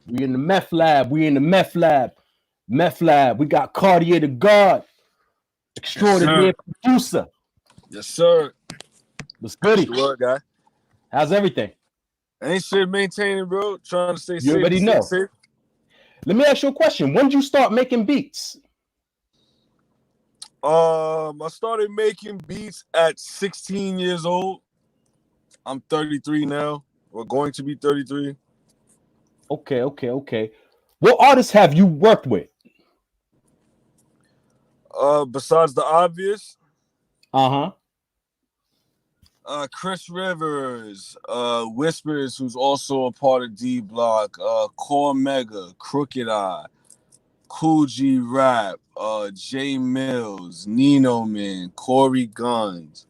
We in the meth lab. We in the meth lab. Meth lab. We got Khardier Da God, Yes, sir. extraordinary producer. Yes, sir. What's What's goody? the word, guy? How's everything? Ain't shit maintaining, bro. Trying to stay You safe and already stay know. safe. Let me ask you a question. When did you start making beats? I started making beats at 16 years old. I'm 33 now. We're going to be 33. Okay. What artists have you worked with? Besides the obvious, Uh-huh. Chris Rivers, Whispers, who's also a part of D Block, Core Mega, Crooked Eye, Cool G Rap, Jay Mills, Nino Man, Corey Guns,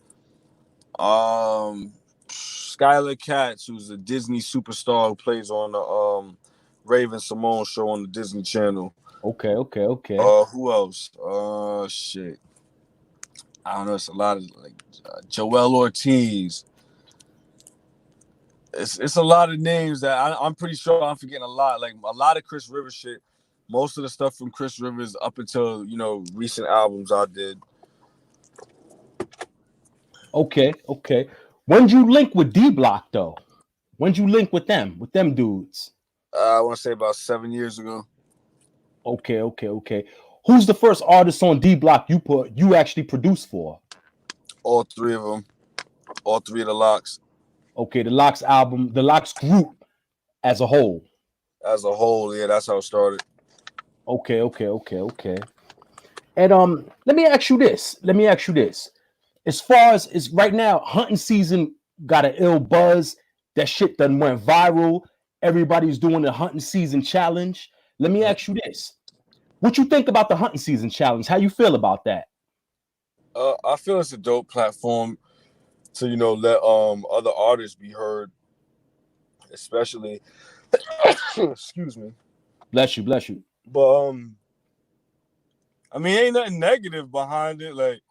Skyler Katz, who's a Disney superstar who plays on the Raven Simone show on the Disney Channel. Okay. Who else? Shit. I don't know. It's a lot of like Joel Ortiz. It's a lot of names that I'm pretty sure I'm forgetting a lot. Like a lot of Chris Rivers shit. Most of the stuff from Chris Rivers up until recent albums I did. Okay. When did you link with D Block though? When did you link with them dudes? I want to say about 7 years ago. Okay. Who's the first artist on D Block you actually produced for? All three of them. All three of the locks. Okay, the Locks album, the Locks group as a whole. As a whole, yeah, that's how it started. Okay. And let me ask you this. As far as is right now, hunting season got an ill buzz. That shit done went viral. Everybody's doing the hunting season challenge. Let me ask you this. What you think about the hunting season challenge? How you feel about that? I feel it's a dope platform to let other artists be heard, especially excuse me. Bless you. But I mean, ain't nothing negative behind it. Like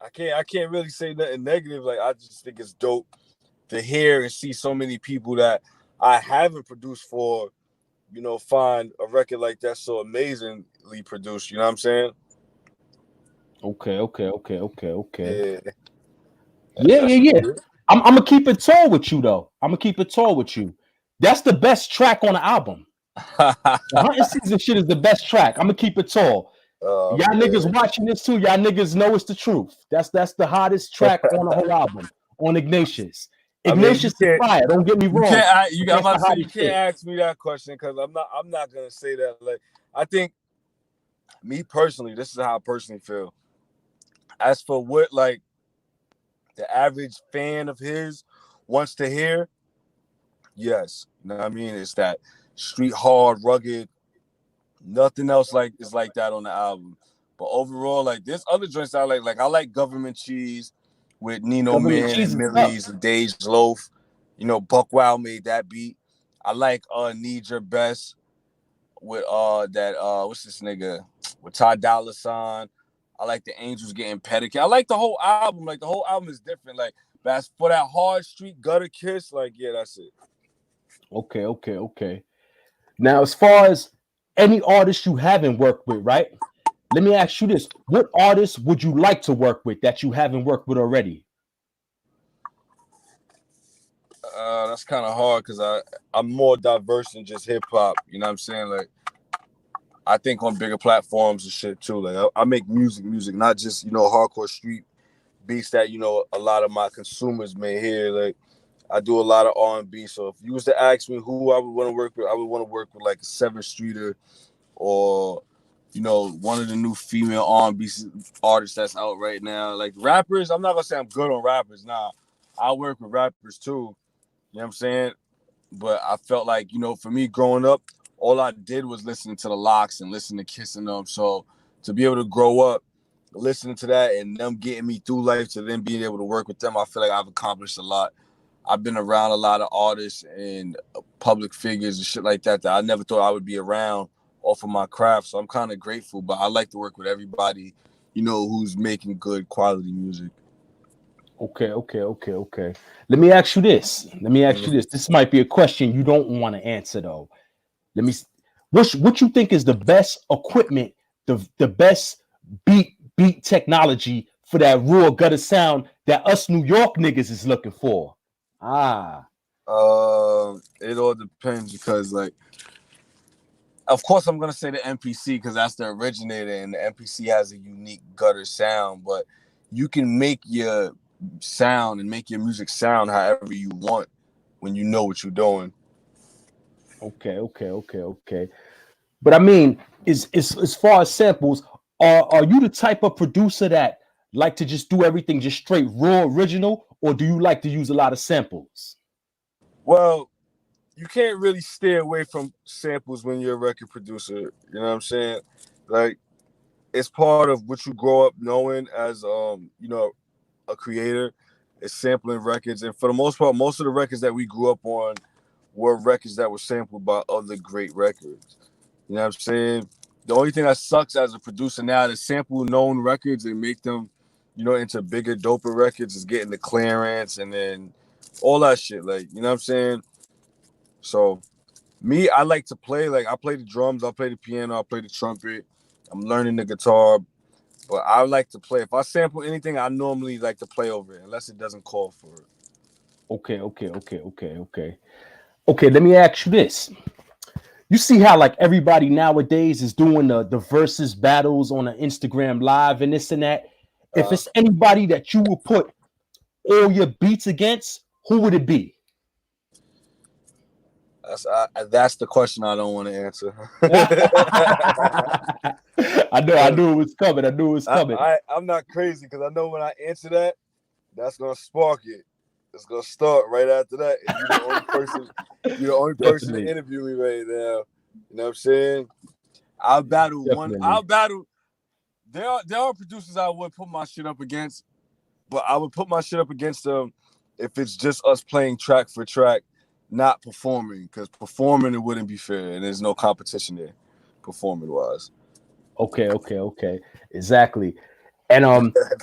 I can't really say nothing negative. Like I just think it's dope to hear and see so many people that I haven't produced for, find a record like that so amazingly produced. You know what I'm saying? Okay. Yeah. Yeah. I'm gonna keep it tall with you though. That's the best track on the album. The hunting season shit is the best track. I'm gonna keep it tall. Oh, Y'all man. niggas watching this too. Y'all niggas know it's the truth. That's the hottest track on the whole album on Ignatius. I mean, Ignatius is fire. Don't get me you wrong. can't. I'm That's about the to say you hottest can't shit. ask me that question because I'm not gonna say that. Like I think me personally, this is how I personally feel. As for what like the average fan of his wants to hear, yes, you know what I mean. It's that street hard, rugged. Nothing else is like that on the album. But overall, like there's other joints I like. Like I like Government Cheese with Nino Government Man cheese and is tough. Millie's and Dage Loaf. Buck Wild made that beat. I like Need Your Best with that what's this nigga with Ty Dolla $ign. I like the Angels Getting Pedicure. I like the whole album. Like the whole album is different. Like that's for that hard street gutter kiss. Like yeah, that's it. Okay. Now, as far as any artist you haven't worked with, right? Let me ask you this: what artists would you like to work with that you haven't worked with already? That's kind of hard because I'm more diverse than just hip hop. You know what I'm saying? Like I think on bigger platforms and shit too. Like I make music, not just hardcore street beats that a lot of my consumers may hear. Like I do a lot of R&B. So if you was to ask me who I would want to work with, I would want to work with like a 7th Streeter or one of the new female R&B artists that's out right now. Like rappers, I'm not gonna say I'm good on rappers. Nah, I work with rappers too. You know what I'm saying? But I felt like, for me growing up, all I did was listen to the Locks and listen to Kissing Them. So to be able to grow up listening to that and them getting me through life to then being able to work with them, I feel like I've accomplished a lot. I've been around a lot of artists and public figures and shit like that I never thought I would be around off of my craft. So I'm kind of grateful, but I like to work with everybody, who's making good quality music. Okay. Let me ask you this. Mhm. This might be a question you don't want to answer though. Let me. What you think is the best equipment, the best beat technology for that raw gutter sound that us New York niggas is looking for? Ah, It all depends because, like, of course, I'm gonna say the MPC because that's the originator, and the MPC has a unique gutter sound. But you can make your sound and make your music sound however you want when you know what you're doing. okay. But I mean, is as far as samples, are you the type of producer that like to just do everything just straight raw original, or do you like to use a lot of samples? Well, you can't really stay away from samples when you're a record producer. You know what I'm saying? Like, it's part of what you grow up knowing as a creator. Is sampling records, and for the most part, most of the records that we grew up on were records that were sampled by other great records. You know what I'm saying? The only thing that sucks as a producer now to sample known records and make them, into bigger, doper records is getting the clearance and then all that shit. Like, you know what I'm saying? So me, I like to play. Like, I play the drums, I play the piano, I play the trumpet. I'm learning the guitar, but I like to play. If I sample anything, I normally like to play over it, unless it doesn't call for it. Okay, let me ask you this. You see how like everybody nowadays is doing the versus battles on an Instagram live and this and that. If Uh, it's anybody that you would put all your beats against, who would it be? that's the question I don't want to answer. I knew it was coming. I knew it was coming. I'm not crazy because I know when I answer that, that's gonna spark it. It's gonna start right after that, and you're the only person. You're the only person to Definitely, interview me right now. You know what I'm saying? I'll battle one. I'll definitely. battle. There are producers I would put my shit up against, but I would put my shit up against them if it's just us playing track for track, not performing. Because performing, it wouldn't be fair, and there's no competition there, performing wise. Okay. Exactly. And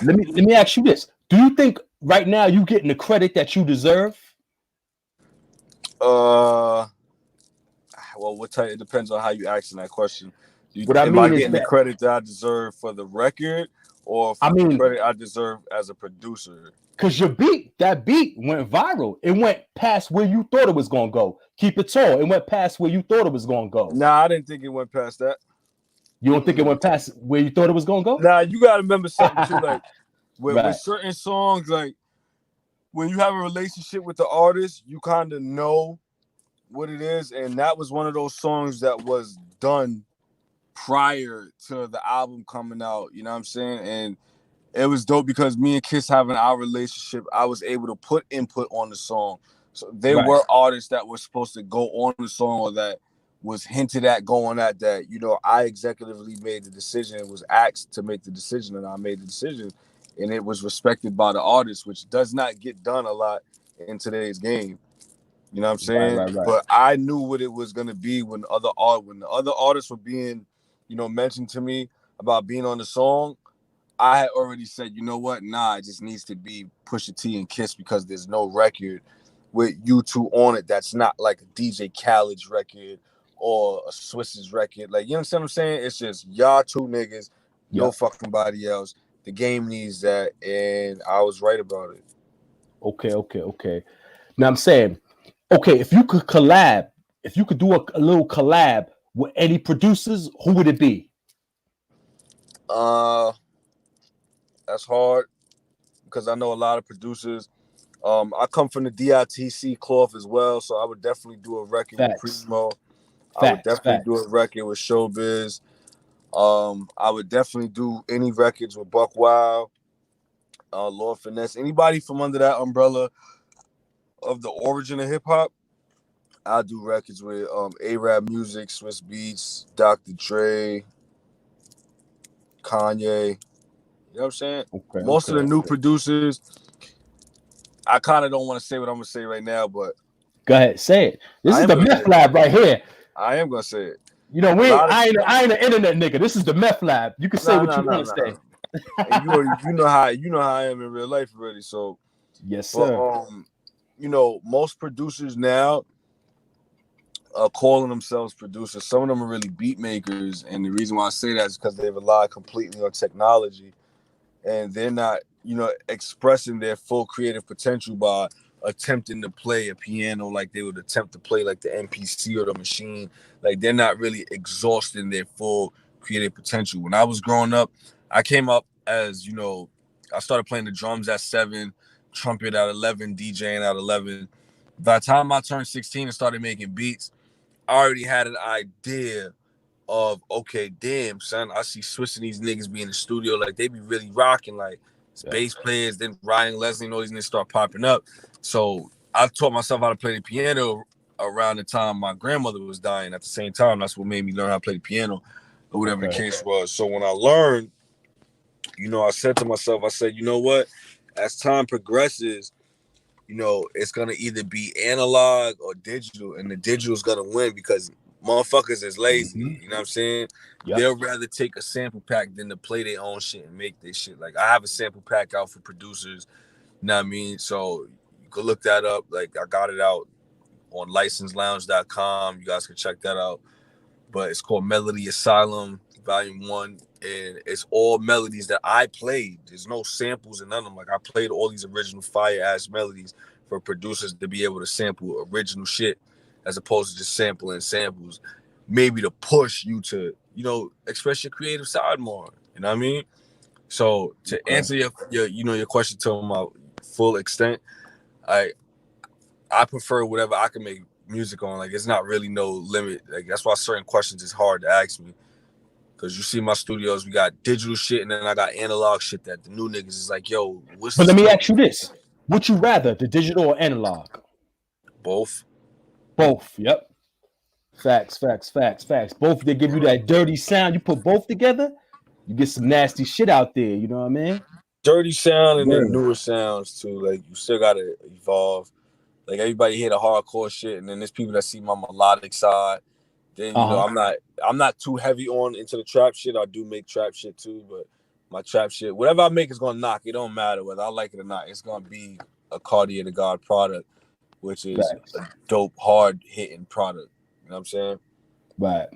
let me ask you this: do you think right now you getting the credit that you deserve? Uh, well, what type? It depends on how you asking that question. What I Am I mean is getting the that credit that I deserve for the record, or I for the mean, credit I deserve as a producer? because that beat went viral. It went past where you thought it was gonna go. Keep it tall. It went past where you thought it was gonna go. Nah, I didn't think it went past that. You don't think it went past where you thought it was gonna go? Nah, you gotta remember something too. Like with Right. certain songs, like when you have a relationship with the artist, you kind of know what it is, and that was one of those songs that was done prior to the album coming out. You know what I'm saying? And it was dope because me and Kiss having our relationship, I was able to put input on the song. So there Right. were artists that were supposed to go on the song or that was hinted at going at that. I executively made the decision, was asked to make the decision, and I made the decision. And it was respected by the artist, which does not get done a lot in today's game. You know what I'm saying? Right. But I knew what it was gonna be when the other artists were being, mentioned to me about being on the song. I had already said, you know what? Nah, it just needs to be Pusha T and Kiss because there's no record with you two on it that's not like a DJ Khaled's record or a Swiss's record. Like, you understand what I'm saying? It's just y'all two niggas, no Yep. fucking body else. The game needs that, and I was right about it. Okay. Now I'm saying, okay, if you could collab, if you could do a little collab with any producers, who would it be? Uh, that's hard because I know a lot of producers. I come from the DITC cloth as well, so I would definitely do a record with Facts. Primo. I would Facts. definitely do Facts. a record with Showbiz. I would definitely do any records with Buck Wild, Lord Finesse, anybody from under that umbrella of the origin of hip hop. I do records with A-Rap Music, Swiss Beats, Dr. Dre, Kanye. You know what I'm saying? Most of the new Okay. producers, I kind of don't want to say what I'm gonna say right now, but Go ahead, say it. This I is am the gonna say meth it. lab right here. I am gonna say it. You know, A lot of I ain't an internet nigga. This is the meth lab. You can say nah what nah you nah want to nah. say. And you know how I am in real life already. So Yes, But sir. most producers now are calling themselves producers. Some of them are really beat makers, and the reason why I say that is because they rely completely on technology, and they're not, expressing their full creative potential by attempting to play a piano like they would attempt to play like the MPC or the machine. Like they're not really exhausting their full creative potential. When I was growing up, I came up as, I started playing the drums at 7, trumpet at 11, DJing at 11. By the time I turned 16 and started making beats, I already had an idea of, okay, damn, son, I see Swiss and these niggas be in the studio, like they be really rocking, like it's Yeah. bass players, then Ryan Leslie and all these niggas start popping up. So I taught myself how to play the piano around the time my grandmother was dying. At the same time, that's what made me learn how to play the piano, or whatever the Okay. case was. So when I learned, I said to myself, I said, you know what? As time progresses, it's gonna either be analog or digital, and the digital is gonna win because motherfuckers is lazy. Mm-hmm. You know what I'm saying? Yep. They'll rather take a sample pack than to play their own shit and make their shit. Like I have a sample pack out for producers. You know what I mean? So you could look that up. Like I got it out on licenselounge.com. You guys can check that out. But it's called Melody Asylum Volume 1. And it's all melodies that I played. There's no samples and none of them. Like I played all these original fire ass melodies for producers to be able to sample original shit as opposed to just sampling samples. Maybe to push you to, express your creative side more. You know what I mean? So to Okay. answer your question to my full extent, I I prefer whatever I can make music on. Like it's not really no limit. Like that's why certain questions is hard to ask me. Cause you see my studios, we got digital shit and then I got analog shit that the new niggas is like, yo, what's But this let me talking ask you about? this: would you rather the digital or analog? Both. Both. Yep. Facts. Facts. Facts. Facts. Both. They give you that dirty sound. You put both together, you get some nasty shit out there. You know what I mean? Dirty sound and then Word. newer sounds too. Like you still gotta evolve. Like everybody hear the hardcore shit and then there's people that see my melodic side. Then Uh huh. I'm not too heavy on into the trap shit. I do make trap shit too, but my trap shit, whatever I make is gonna knock. It don't matter whether I like it or not. It's gonna be a Khardier Da God product, which is Facts. a dope, hard hitting product. You know what I'm saying? Right.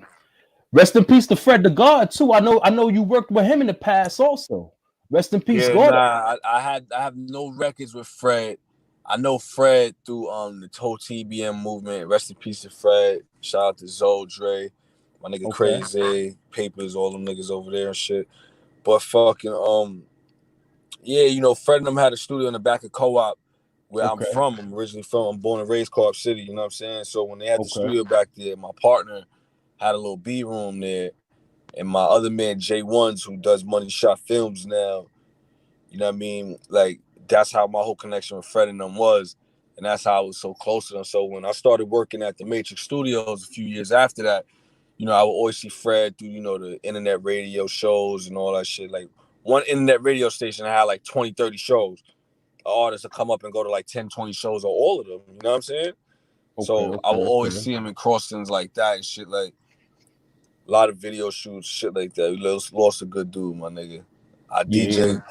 Rest in peace to Fred the God too. I know you worked with him in the past also. Rest in peace, Yeah, Gordo. nah, I have no records with Fred. I know Fred through the whole TBM movement. Rest in peace to Fred. Shout out to Zoe Dre, my nigga Okay. Crazy, Papers, all them niggas over there and shit. But fucking yeah, Fred and them had a studio in the back of Co-op where I'm Okay. from. I'm originally from. I'm born and raised Co-op City. You know what I'm saying? So when they had the Okay. studio back there, my partner had a little B room there, and my other man Jay Ones, who does Money Shot Films now. You know what I mean? Like that's how my whole connection with Fred and them was, and that's how I was so close to them. So when I started working at the Matrix Studios a few years after that, I would always see Fred through, the internet radio shows and all that shit. Like one internet radio station had like 20, 30 shows. Artists would come up and go to like 10, 20 shows or all of them. You know what I'm saying? Okay. So I Okay. will always Okay. see him in crossings like that and shit. Like a lot of video shoots, shit like that. We lost a good dude, my nigga. I Yeah. DJ.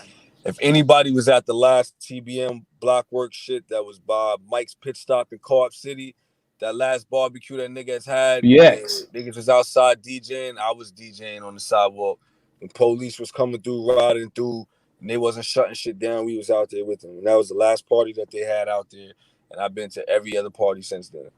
If anybody was at the last TBM Blockwork shit that was by Mike's Pit Stop in Co-op City, that last barbecue that niggas had, and BX. niggas was outside DJing, I was DJing on the sidewalk. When police was coming through, riding through, and they wasn't shutting shit down, we was out there with them. And that was the last party that they had out there. And I've been to every other party since then.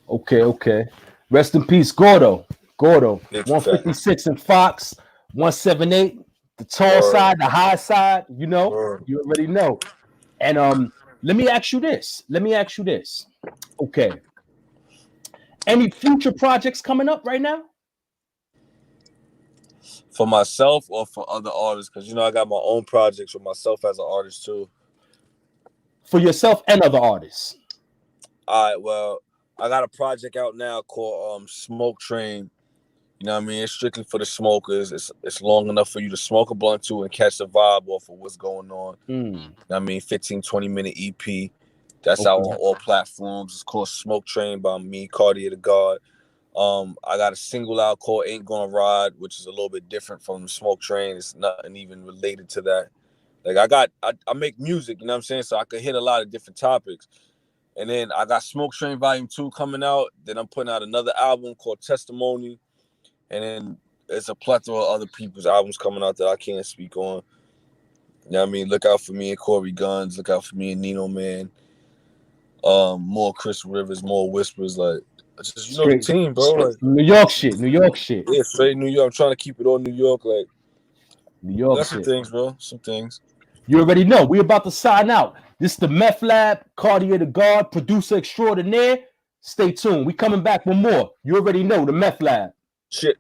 Okay. Okay. Rest in peace, Gordo. Gordo. Big fact. 156 in Fox. 178. The tall Word. side, the high side. You know. Word. You already know. And let me ask you this. Let me ask you this. Okay. Any future projects coming up right now? For myself or for other artists? Because, I got my own projects with myself as an artist too. For yourself and other artists. All right, well, I got a project out now called Smoke Train. You know what I mean? It's strictly for the smokers. It's long enough for you to smoke a blunt to and catch the vibe off of what's going on. Mm, You know what I mean? 15, 20-minute EP. That's out okay. on all platforms. It's called Smoke Train by me, Khardier Da God. I got a single out called Ain't Gonna Ride, which is a little bit different from the Smoke Train. It's nothing even related to that. Like I make music, you know what I'm saying? So I could hit a lot of different topics. And then I got Smoke Train Volume 2 coming out. Then I'm putting out another album called Testimony. And then there's a plethora of other people's albums coming out that I can't speak on. You know what I mean? Look out for me and Corey Guns. Look out for me and Nino Man. More Chris Rivers, more Whispers. Like, just, you know, the team, bro. Like, New York shit. Yeah, straight New York. I'm trying to keep it all New York. Like, New York that's shit. some things, bro. Some things. You already know. We about to sign out. This is the M.E.T.H Lab, Khardier Da God, producer extraordinaire. Stay tuned. We coming back with more. You already know the M.E.T.H Lab. Shit.